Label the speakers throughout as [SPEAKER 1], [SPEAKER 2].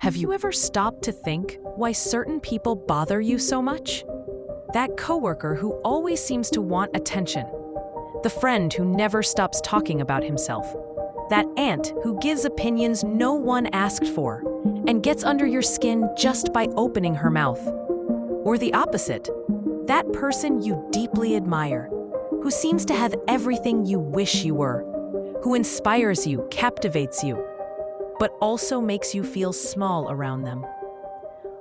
[SPEAKER 1] Have you ever stopped to think why certain people bother you so much? That coworker who always seems to want attention. The friend who never stops talking about himself. That aunt who gives opinions no one asked for and gets under your skin just by opening her mouth. Or the opposite, that person you deeply admire, who seems to have everything you wish you were, who inspires you, captivates you, but also makes you feel small around them.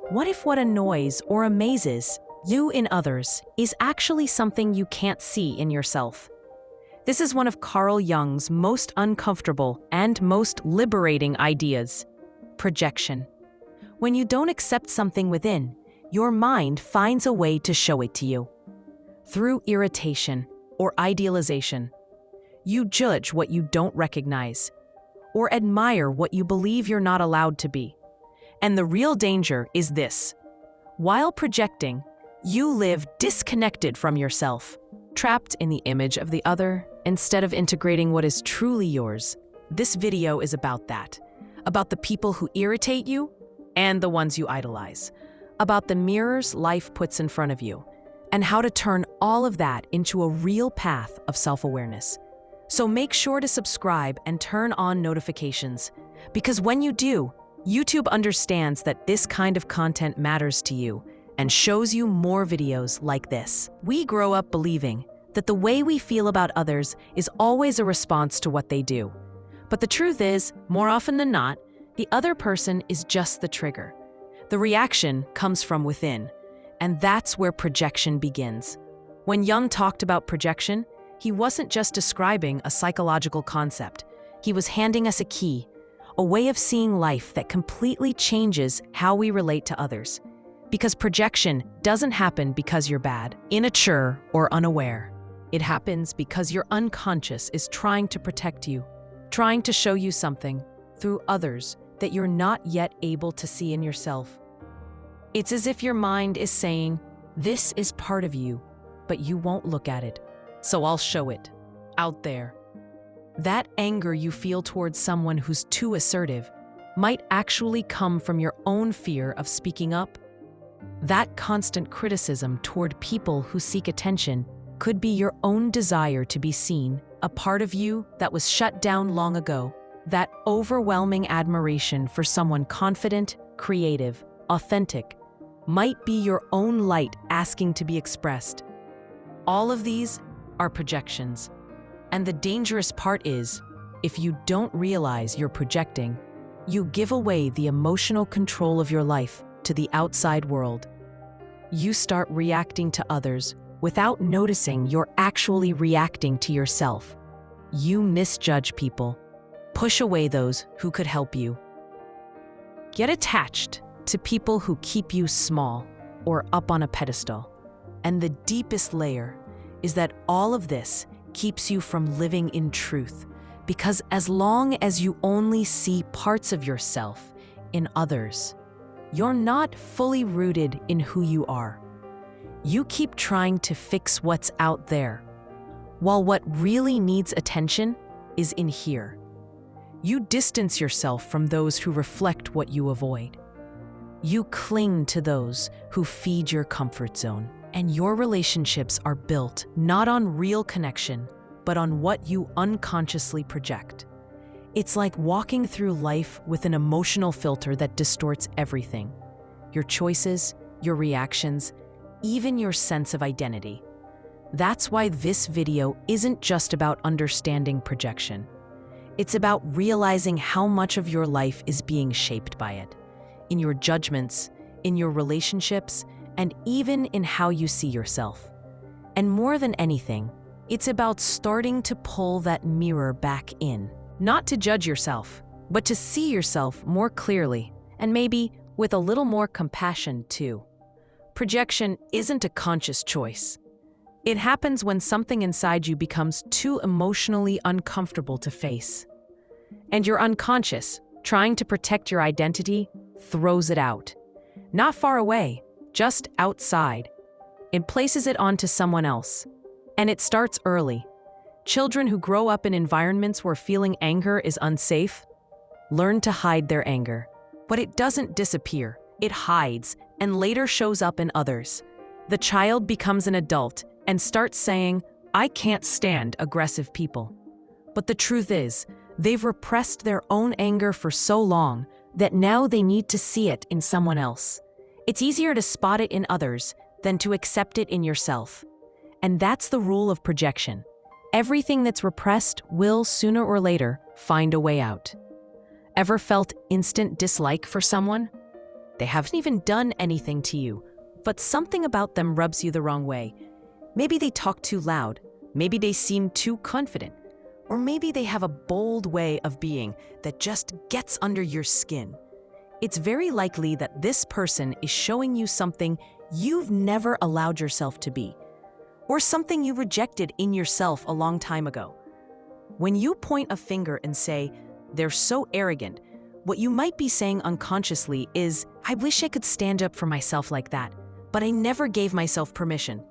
[SPEAKER 1] What if what annoys or amazes you in others is actually something you can't see in yourself? This is one of Carl Jung's most uncomfortable and most liberating ideas: projection. When you don't accept something within, your mind finds a way to show it to you. Through irritation or idealization, you judge what you don't recognize, or admire what you believe you're not allowed to be. And the real danger is this: while projecting, you live disconnected from yourself, trapped in the image of the other, instead of integrating what is truly yours. This video is about that, about the people who irritate you and the ones you idolize, about the mirrors life puts in front of you, and how to turn all of that into a real path of self-awareness. So make sure to subscribe and turn on notifications, because when you do, YouTube understands that this kind of content matters to you and shows you more videos like this. We grow up believing that the way we feel about others is always a response to what they do. But the truth is, more often than not, the other person is just the trigger. The reaction comes from within, and that's where projection begins. When Jung talked about projection, he wasn't just describing a psychological concept. He was handing us a key, a way of seeing life that completely changes how we relate to others. Because projection doesn't happen because you're bad, immature, or unaware. It happens because your unconscious is trying to protect you, trying to show you something through others that you're not yet able to see in yourself. It's as if your mind is saying, "This is part of you, but you won't look at it. So I'll show it, out there." That anger you feel towards someone who's too assertive might actually come from your own fear of speaking up. That constant criticism toward people who seek attention could be your own desire to be seen, a part of you that was shut down long ago. That overwhelming admiration for someone confident, creative, authentic might be your own light asking to be expressed. All of these are projections. And the dangerous part is, if you don't realize you're projecting, you give away the emotional control of your life to the outside world. You start reacting to others without noticing you're actually reacting to yourself. You misjudge people, push away those who could help you. Get attached to people who keep you small or up on a pedestal. And the deepest layer is that all of this keeps you from living in truth, because as long as you only see parts of yourself in others, you're not fully rooted in who you are. You keep trying to fix what's out there, while what really needs attention is in here. You distance yourself from those who reflect what you avoid. You cling to those who feed your comfort zone. And your relationships are built not on real connection, but on what you unconsciously project. It's like walking through life with an emotional filter that distorts everything: your choices, your reactions, even your sense of identity. That's why this video isn't just about understanding projection. It's about realizing how much of your life is being shaped by it, in your judgments, in your relationships, and even in how you see yourself. And more than anything, it's about starting to pull that mirror back in, not to judge yourself, but to see yourself more clearly, and maybe with a little more compassion too. Projection isn't a conscious choice. It happens when something inside you becomes too emotionally uncomfortable to face. And your unconscious, trying to protect your identity, throws it out. Not far away, just outside. It places it onto someone else. And it starts early. Children who grow up in environments where feeling anger is unsafe learn to hide their anger. But it doesn't disappear, it hides, and later shows up in others. The child becomes an adult and starts saying, "I can't stand aggressive people." But the truth is, they've repressed their own anger for so long that now they need to see it in someone else. It's easier to spot it in others than to accept it in yourself. And that's the rule of projection. Everything that's repressed will, sooner or later, find a way out. Ever felt instant dislike for someone? They haven't even done anything to you, but something about them rubs you the wrong way. Maybe they talk too loud, maybe they seem too confident, or maybe they have a bold way of being that just gets under your skin. It's very likely that this person is showing you something you've never allowed yourself to be, or something you rejected in yourself a long time ago. When you point a finger and say, "They're so arrogant," what you might be saying unconsciously is, "I wish I could stand up for myself like that, but I never gave myself permission."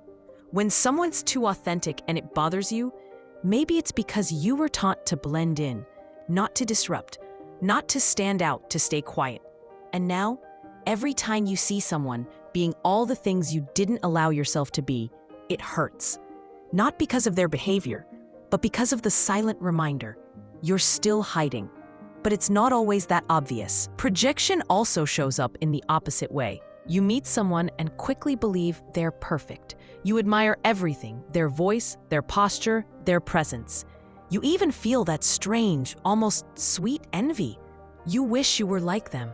[SPEAKER 1] When someone's too authentic and it bothers you, maybe it's because you were taught to blend in, not to disrupt, not to stand out, to stay quiet. And now, every time you see someone being all the things you didn't allow yourself to be, it hurts. Not because of their behavior, but because of the silent reminder, you're still hiding. But it's not always that obvious. Projection also shows up in the opposite way. You meet someone and quickly believe they're perfect. You admire everything, their voice, their posture, their presence. You even feel that strange, almost sweet envy. You wish you were like them.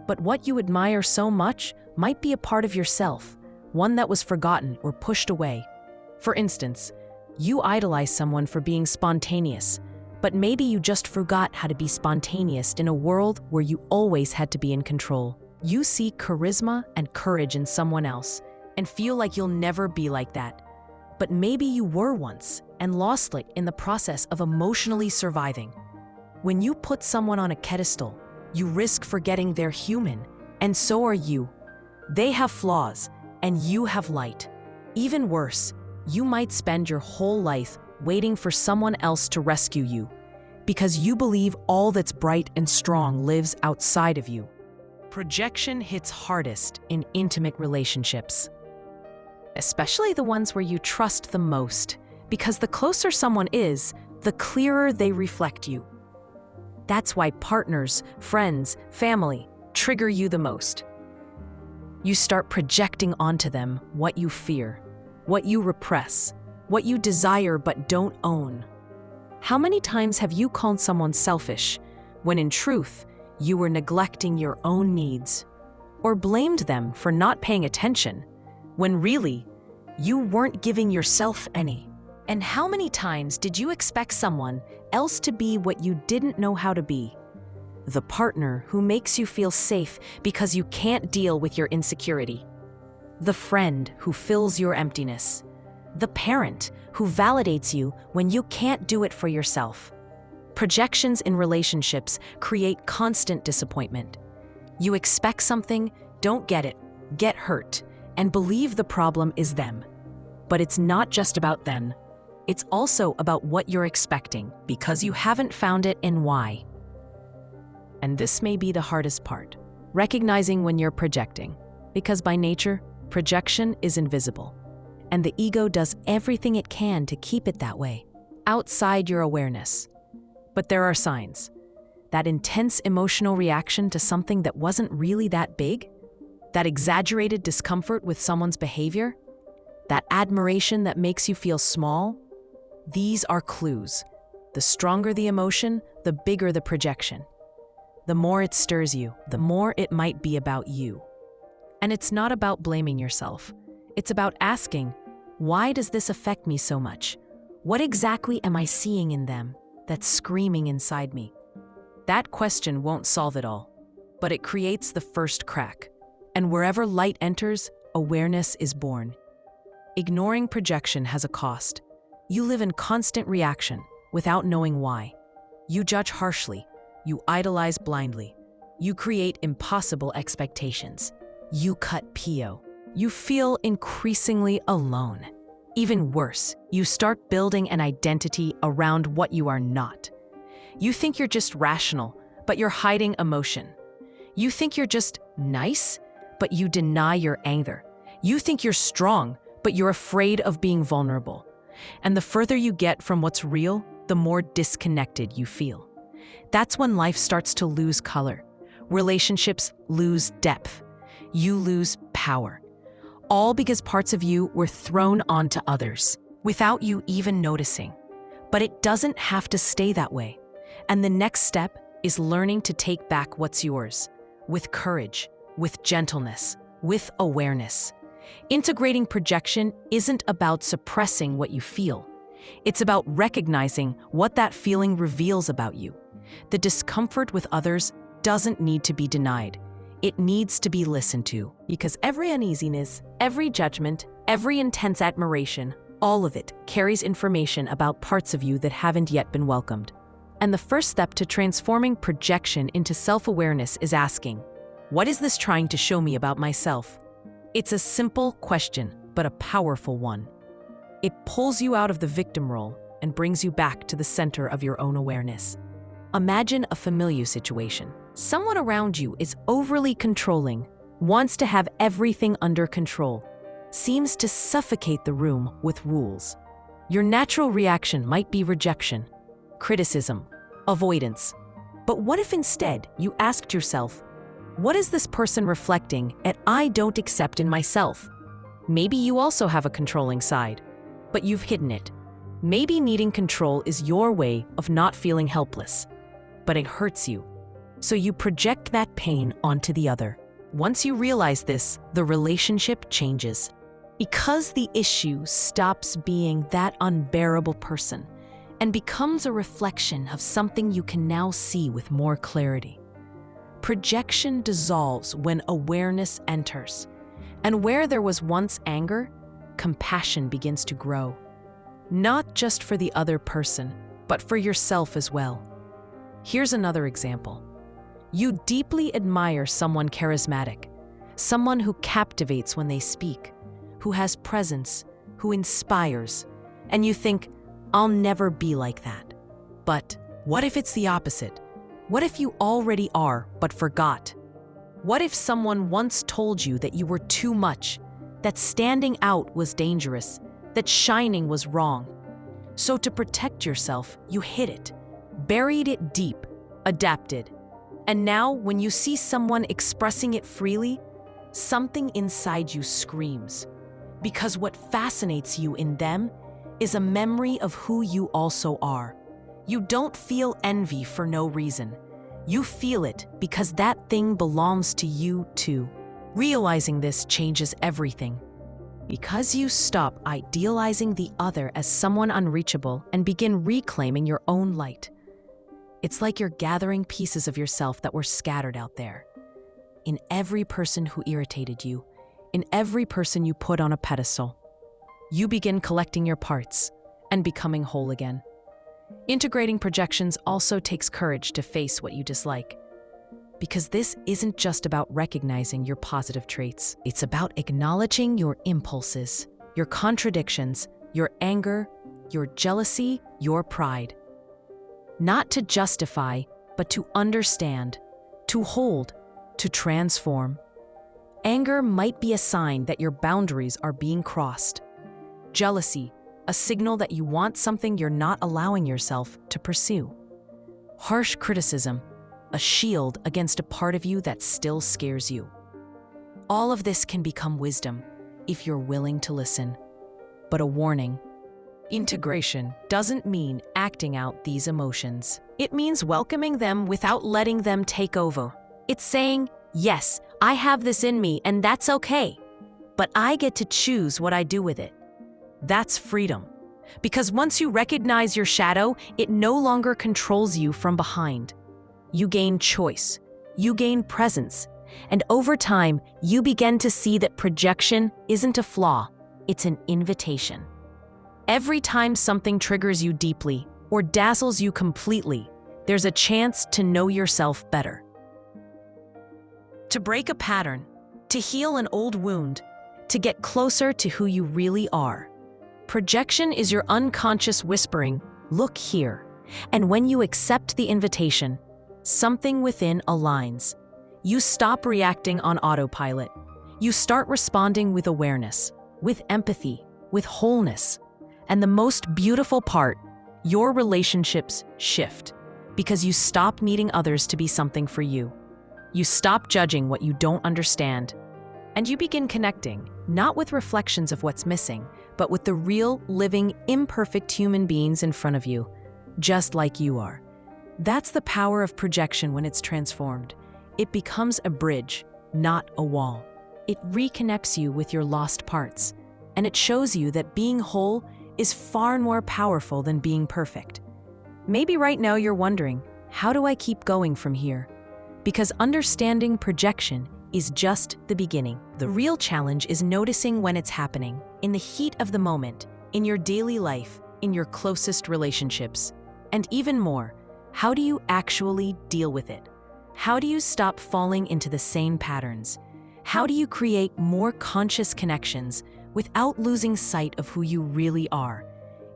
[SPEAKER 1] But what you admire so much might be a part of yourself, one that was forgotten or pushed away. For instance, you idolize someone for being spontaneous, but maybe you just forgot how to be spontaneous in a world where you always had to be in control. You see charisma and courage in someone else and feel like you'll never be like that. But maybe you were once and lost it in the process of emotionally surviving. When you put someone on a pedestal, you risk forgetting they're human, and so are you. They have flaws, and you have light. Even worse, you might spend your whole life waiting for someone else to rescue you, because you believe all that's bright and strong lives outside of you. Projection hits hardest in intimate relationships, especially the ones where you trust the most, because the closer someone is, the clearer they reflect you. That's why partners, friends, family trigger you the most. You start projecting onto them what you fear, what you repress, what you desire but don't own. How many times have you called someone selfish when in truth you were neglecting your own needs? Or blamed them for not paying attention when really you weren't giving yourself any? And how many times did you expect someone else to be what you didn't know how to be? The partner who makes you feel safe because you can't deal with your insecurity. The friend who fills your emptiness. The parent who validates you when you can't do it for yourself. Projections in relationships create constant disappointment. You expect something, don't get it, get hurt, and believe the problem is them. But it's not just about them. It's also about what you're expecting, because you haven't found it and why. And this may be the hardest part, recognizing when you're projecting, because by nature, projection is invisible, and the ego does everything it can to keep it that way, outside your awareness. But there are signs. That intense emotional reaction to something that wasn't really that big, that exaggerated discomfort with someone's behavior, that admiration that makes you feel small. These are clues. The stronger the emotion, the bigger the projection. The more it stirs you, the more it might be about you. And it's not about blaming yourself. It's about asking, why does this affect me so much? What exactly am I seeing in them that's screaming inside me? That question won't solve it all, but it creates the first crack. And wherever light enters, awareness is born. Ignoring projection has a cost. You live in constant reaction without knowing why. You judge harshly. You idolize blindly. You create impossible expectations. You cut PO. You feel increasingly alone. Even worse, you start building an identity around what you are not. You think you're just rational, but you're hiding emotion. You think you're just nice, but you deny your anger. You think you're strong, but you're afraid of being vulnerable. And the further you get from what's real, the more disconnected you feel. That's when life starts to lose color. Relationships lose depth. You lose power. All because parts of you were thrown onto others without you even noticing. But it doesn't have to stay that way. And the next step is learning to take back what's yours, with courage, with gentleness, with awareness. Integrating projection isn't about suppressing what you feel. It's about recognizing what that feeling reveals about you. The discomfort with others doesn't need to be denied. It needs to be listened to. Because every uneasiness, every judgment, every intense admiration, all of it carries information about parts of you that haven't yet been welcomed. And the first step to transforming projection into self-awareness is asking, what is this trying to show me about myself? It's a simple question, but a powerful one. It pulls you out of the victim role and brings you back to the center of your own awareness. Imagine a familiar situation. Someone around you is overly controlling, wants to have everything under control, seems to suffocate the room with rules. Your natural reaction might be rejection, criticism, avoidance. But what if instead you asked yourself, what is this person reflecting that I don't accept in myself? Maybe you also have a controlling side, but you've hidden it. Maybe needing control is your way of not feeling helpless, but it hurts you. So you project that pain onto the other. Once you realize this, the relationship changes. Because the issue stops being that unbearable person and becomes a reflection of something you can now see with more clarity. Projection dissolves when awareness enters, and where there was once anger, compassion begins to grow. Not just for the other person, but for yourself as well. Here's another example. You deeply admire someone charismatic, someone who captivates when they speak, who has presence, who inspires, and you think, I'll never be like that. But what if it's the opposite? What if you already are, but forgot? What if someone once told you that you were too much, that standing out was dangerous, that shining was wrong? So to protect yourself, you hid it, buried it deep, adapted. And now, when you see someone expressing it freely, something inside you screams. Because what fascinates you in them is a memory of who you also are. You don't feel envy for no reason. You feel it because that thing belongs to you too. Realizing this changes everything. Because you stop idealizing the other as someone unreachable and begin reclaiming your own light. It's like you're gathering pieces of yourself that were scattered out there. In every person who irritated you, in every person you put on a pedestal. You begin collecting your parts and becoming whole again. Integrating projections also takes courage to face what you dislike. Because this isn't just about recognizing your positive traits. It's about acknowledging your impulses, your contradictions, your anger, your jealousy, your pride. Not to justify, but to understand, to hold, to transform. Anger might be a sign that your boundaries are being crossed. Jealousy, a signal that you want something you're not allowing yourself to pursue. Harsh criticism, a shield against a part of you that still scares you. All of this can become wisdom if you're willing to listen. But a warning, integration doesn't mean acting out these emotions. It means welcoming them without letting them take over. It's saying, yes, I have this in me and that's okay, but I get to choose what I do with it. That's freedom. Because once you recognize your shadow, it no longer controls you from behind. You gain choice, you gain presence, and over time, you begin to see that projection isn't a flaw, it's an invitation. Every time something triggers you deeply or dazzles you completely, there's a chance to know yourself better. To break a pattern, to heal an old wound, to get closer to who you really are. Projection is your unconscious whispering, look here. And when you accept the invitation, something within aligns. You stop reacting on autopilot. You start responding with awareness, with empathy, with wholeness. And the most beautiful part, your relationships shift because you stop needing others to be something for you. You stop judging what you don't understand, and you begin connecting, not with reflections of what's missing, but with the real, living, imperfect human beings in front of you, just like you are. That's the power of projection when it's transformed. It becomes a bridge, not a wall. It reconnects you with your lost parts, and it shows you that being whole is far more powerful than being perfect. Maybe right now you're wondering, how do I keep going from here? Because understanding projection is just the beginning. The real challenge is noticing when it's happening, in the heat of the moment, in your daily life, in your closest relationships. And even more, how do you actually deal with it? How do you stop falling into the same patterns? How do you create more conscious connections without losing sight of who you really are?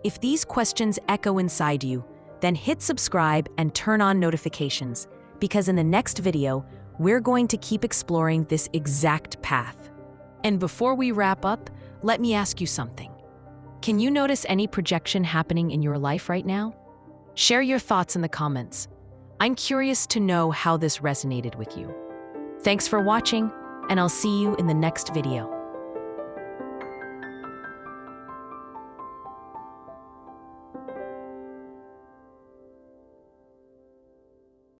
[SPEAKER 1] If these questions echo inside you, then hit subscribe and turn on notifications, because in the next video, we're going to keep exploring this exact path. And before we wrap up, let me ask you something. Can you notice any projection happening in your life right now? Share your thoughts in the comments. I'm curious to know how this resonated with you. Thanks for watching, and I'll see you in the next video.